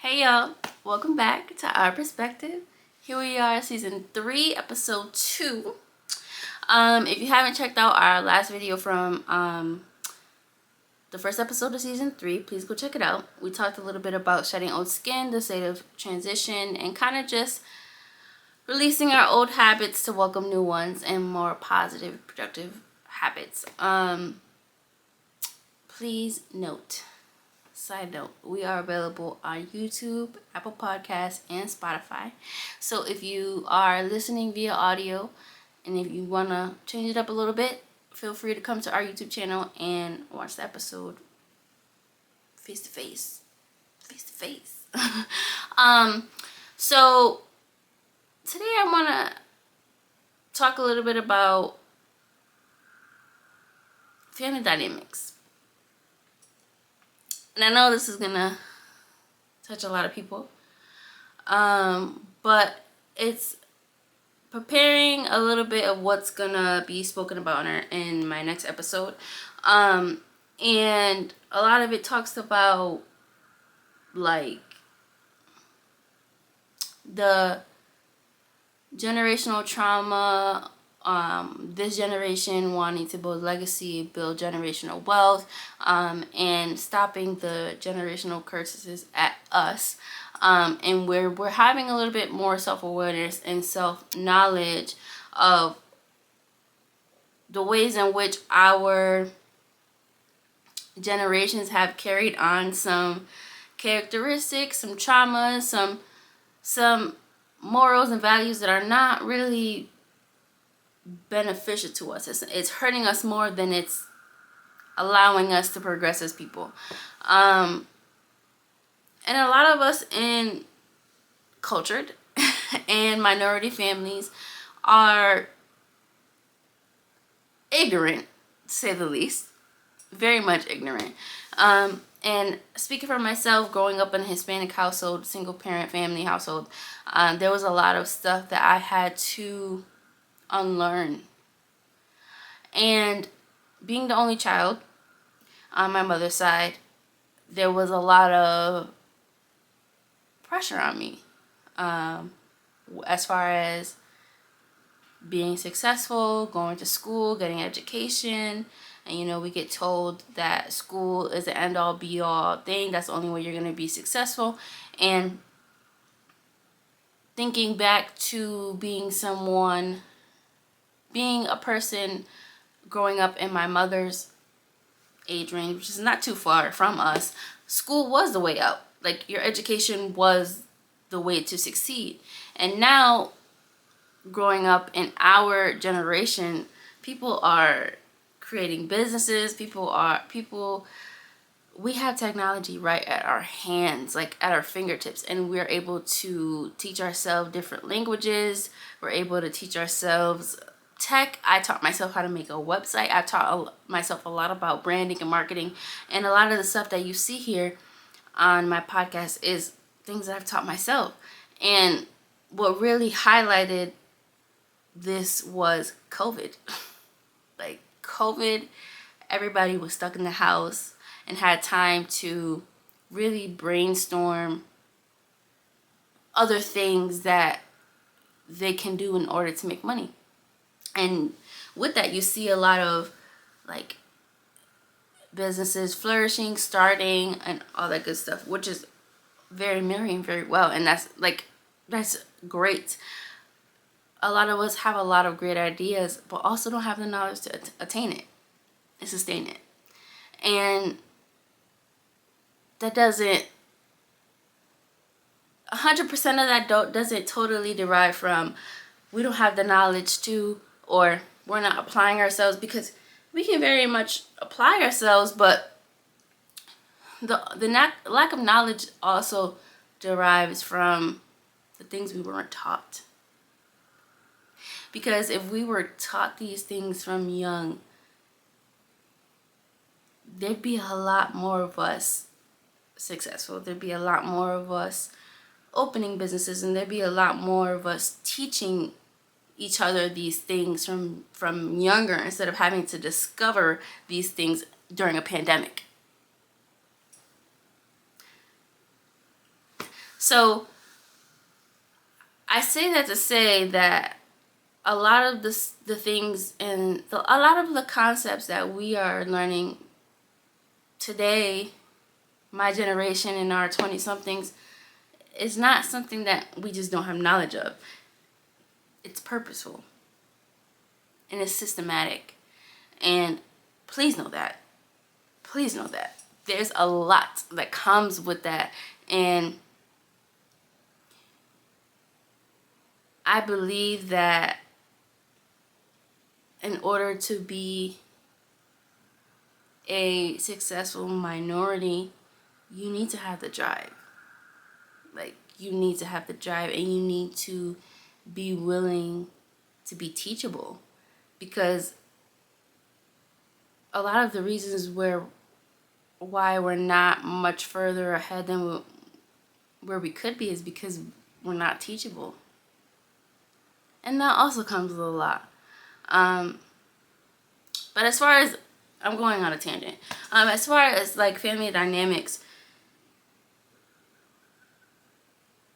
Hey y'all, welcome back to Our Perspective. Here we are, season 3, episode 2. If you haven't checked out our last video from the first episode of season 3, please go check it out. We talked a little bit about shedding old skin, the state of transition, and kind of just releasing our old habits to welcome new ones and more positive, productive habits. Please note. Side note, we are available on YouTube, Apple Podcasts, and Spotify. So if you are listening via audio and if you want to change it up a little bit, feel free to come to our YouTube channel and watch the episode face to face. So today I want to talk a little bit about family dynamics. And I know this is gonna touch a lot of people, but it's preparing a little bit of what's gonna be spoken about in my next episode. And a lot of it talks about like the generational trauma, this generation wanting to build legacy, build generational wealth, and stopping the generational curses at us. And we're having a little bit more self-awareness and self-knowledge of the ways in which our generations have carried on some characteristics, some traumas, some morals and values that are not really beneficial to us. It's hurting us more than it's allowing us to progress as people. And a lot of us in cultured and minority families are ignorant, to say the least. Very much ignorant. And speaking for myself, growing up in a Hispanic household, single parent family household, there was a lot of stuff that I had to unlearn. And being the only child on my mother's side, there was a lot of pressure on me as far as being successful, going to school, getting education. And we get told that school is the end all be all thing. That's the only way you're going to be successful. And thinking back to being a person growing up in my mother's age range, which is not too far from us, school was the way out. Like, your education was the way to succeed. And now, growing up in our generation, people are creating businesses. We have technology right at our hands, like at our fingertips, and we're able to teach ourselves different languages. We're able to teach ourselves tech. I taught myself how to make a website. I taught myself a lot about branding and marketing, and a lot of the stuff that you see here on my podcast is things that I've taught myself. And what really highlighted this was COVID. Like, COVID, everybody was stuck in the house and had time to really brainstorm other things that they can do in order to make money. And with that, you see a lot of like businesses flourishing, starting, and all that good stuff, which is very merry and very well. And that's great. A lot of us have a lot of great ideas, but also don't have the knowledge to attain it and sustain it. And that doesn't, 100% of that doesn't totally derive from we don't have the knowledge to, or we're not applying ourselves, because we can very much apply ourselves, but the lack of knowledge also derives from the things we weren't taught. Because if we were taught these things from young, there'd be a lot more of us successful. There'd be a lot more of us opening businesses, and there'd be a lot more of us teaching each other these things from younger, instead of having to discover these things during a pandemic. So I say that to say that a lot of the things and a lot of the concepts that we are learning today, my generation and our 20-somethings, is not something that we just don't have knowledge of. It's purposeful and it's systematic. And please know that. Please know that. There's a lot that comes with that. And I believe that in order to be a successful minority, you need to have the drive. Like, you need to have the drive, and you need to be willing to be teachable, because a lot of the reasons why we're not much further ahead than where we could be is because we're not teachable. And that also comes with a lot. But as far as, I'm going on a tangent. As far as like family dynamics,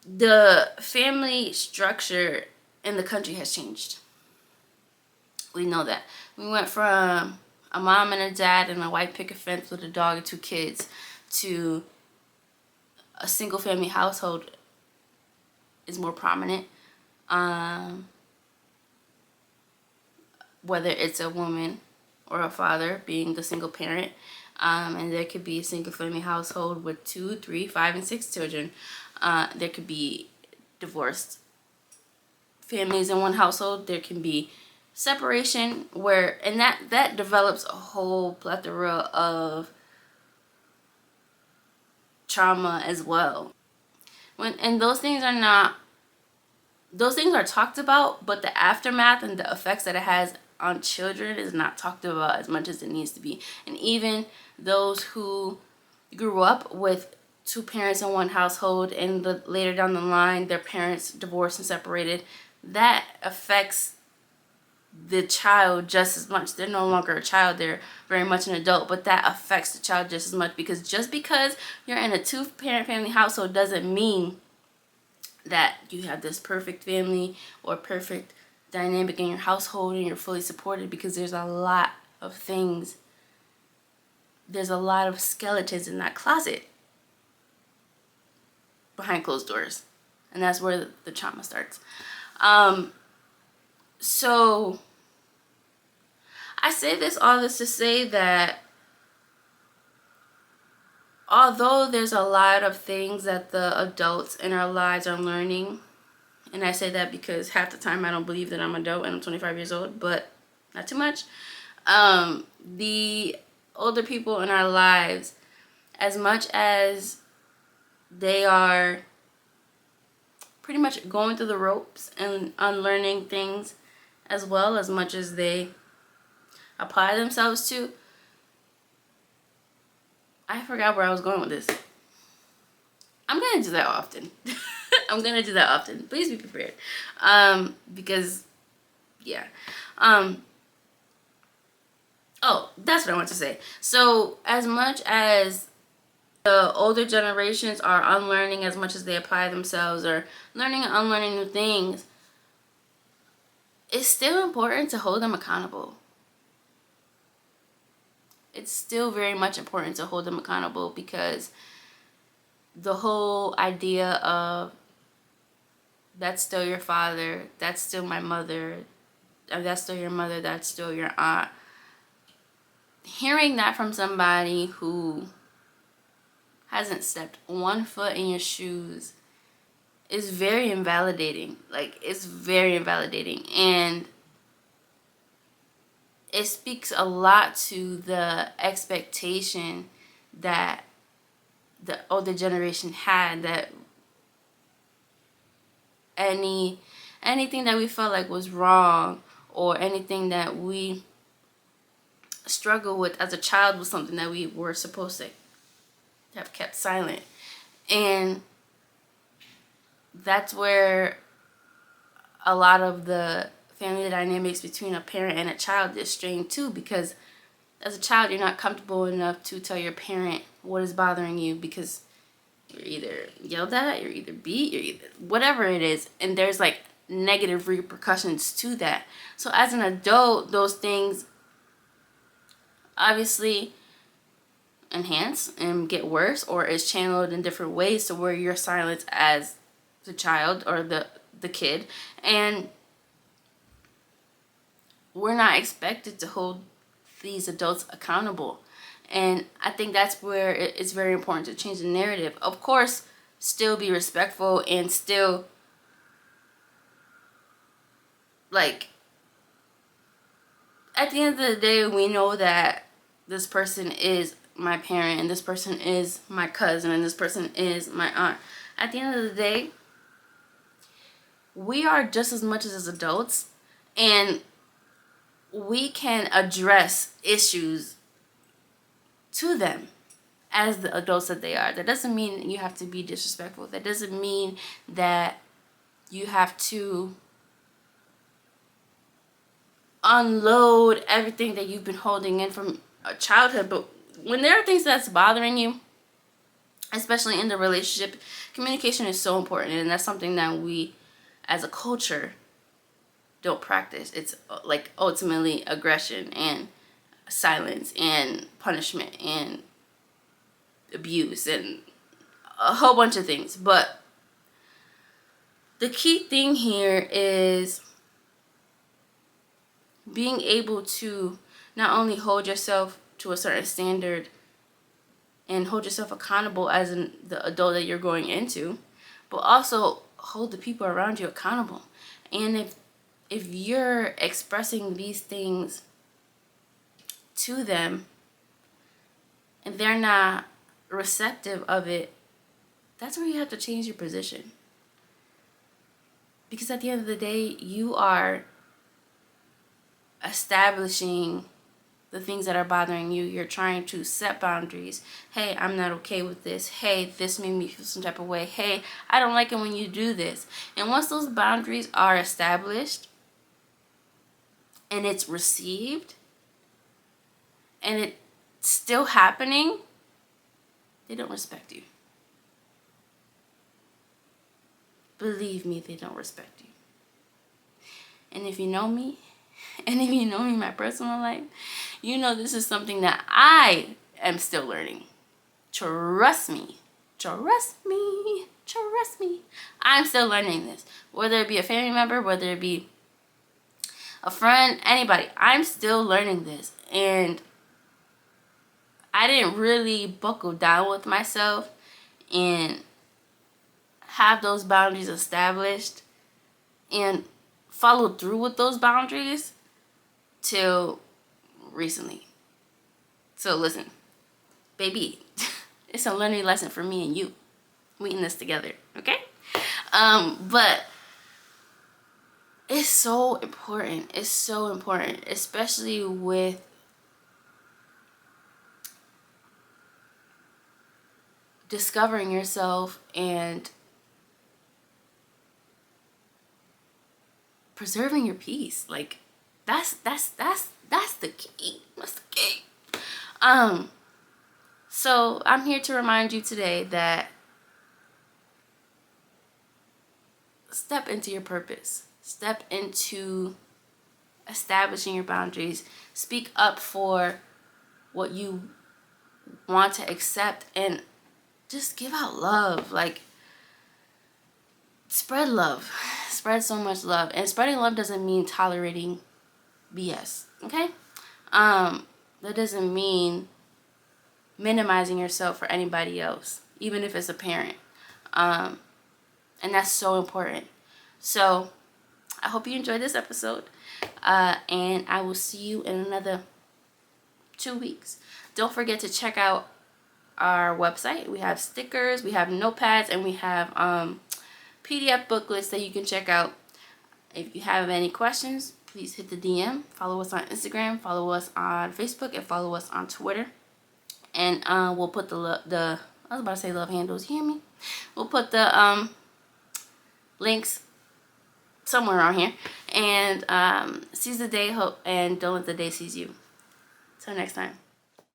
the family structure in the country has changed. We know that. We went from a mom and a dad and a white picket fence with a dog and 2 kids to a single family household is more prominent. Whether it's a woman or a father being the single parent, and there could be a single family household with 2, 3, 5, and 6 children. There could be divorced families in one household. There can be separation, and that develops a whole plethora of trauma as well. And those things are talked about, but the aftermath and the effects that it has on children is not talked about as much as it needs to be. And even those who grew up with 2 parents in one household, and later down the line their parents divorced and separated, that affects the child just as much. They're no longer a child, they're very much an adult, but that affects the child just as much, because just because you're in a 2-parent family household doesn't mean that you have this perfect family or perfect dynamic in your household and you're fully supported, because there's a lot of things. There's a lot of skeletons in that closet behind closed doors. And that's where the trauma starts. So I say all this to say that although there's a lot of things that the adults in our lives are learning, and I say that because half the time I don't believe that I'm an adult and I'm 25 years old, but not too much. The older people in our lives, as much as they are pretty much going through the ropes and unlearning things, as well as much as they apply themselves to, I forgot where I was going with this. I'm gonna do that often. I'm gonna do that often. Please be prepared. Because, yeah. Oh, that's what I want to say. So, as much as the older generations are unlearning as much as they apply themselves, or learning and unlearning new things, it's still important to hold them accountable. It's still very much important to hold them accountable, because the whole idea of that's still your father, that's still my mother, that's still your mother, that's still your aunt. Hearing that from somebody who hasn't stepped 1 foot in your shoes is very invalidating. Like, it's very invalidating. And it speaks a lot to the expectation that the older generation had, that anything that we felt like was wrong, or anything that we struggled with as a child, was something that we were supposed to have kept silent. And that's where a lot of the family dynamics between a parent and a child is strained too, because as a child you're not comfortable enough to tell your parent what is bothering you, because You're either yelled at, you're either beat, you're either whatever it is, and there's like negative repercussions to that. So as an adult, those things obviously enhance and get worse, or is channeled in different ways to where you're silenced as the child or the kid, and we're not expected to hold these adults accountable. And I think that's where it's very important to change the narrative. Of course, still be respectful and still like at the end of the day, we know that this person is my parent and this person is my cousin and this person is my aunt. At the end of the day, we are just as much as adults, and we can address issues to them as the adults that they are. That doesn't mean you have to be disrespectful. That doesn't mean that you have to unload everything that you've been holding in from childhood. But when there are things that's bothering you, especially in the relationship, communication is so important, and that's something that we as a culture don't practice. It's like ultimately aggression and silence and punishment and abuse and a whole bunch of things. But the key thing here is being able to not only hold yourself to a certain standard and hold yourself accountable as the adult that you're going into, but also hold the people around you accountable. And if you're expressing these things to them and they're not receptive of it, that's where you have to change your position. Because at the end of the day, you are establishing the things that are bothering you. You're trying to set boundaries. Hey, I'm not okay with this. Hey, this made me feel some type of way. Hey, I don't like it when you do this. And once those boundaries are established and it's received and it's still happening, they don't respect you. Believe me, they don't respect you. And if you know me, and if you know me in my personal life, you know this is something that I am still learning. Trust me. Trust me. Trust me. I'm still learning this. Whether it be a family member, whether it be a friend, anybody, I'm still learning this. And I didn't really buckle down with myself and have those boundaries established and follow through with those boundaries till recently. So listen, baby, it's a learning lesson for me and you. We in this together, okay? But it's so important. It's so important, especially with discovering yourself and preserving your peace. Like that's the key. That's the key. So I'm here to remind you today that step into your purpose. Step into establishing your boundaries. Speak up for what you want to accept and just give out love. Like, spread love. Spread so much love. And spreading love doesn't mean tolerating BS. Okay? That doesn't mean minimizing yourself for anybody else, even if it's a parent. And that's so important. So I hope you enjoyed this episode. And I will see you in another 2 weeks. Don't forget to check out our website. We have stickers, we have notepads, and we have PDF booklets that you can check out. If you have any questions, please hit the DM. Follow us on Instagram, follow us on Facebook, and follow us on Twitter. And we'll put the I was about to say love handles. You hear me? We'll put the links somewhere around here. And seize the day, hope, and don't let the day seize you. Till next time.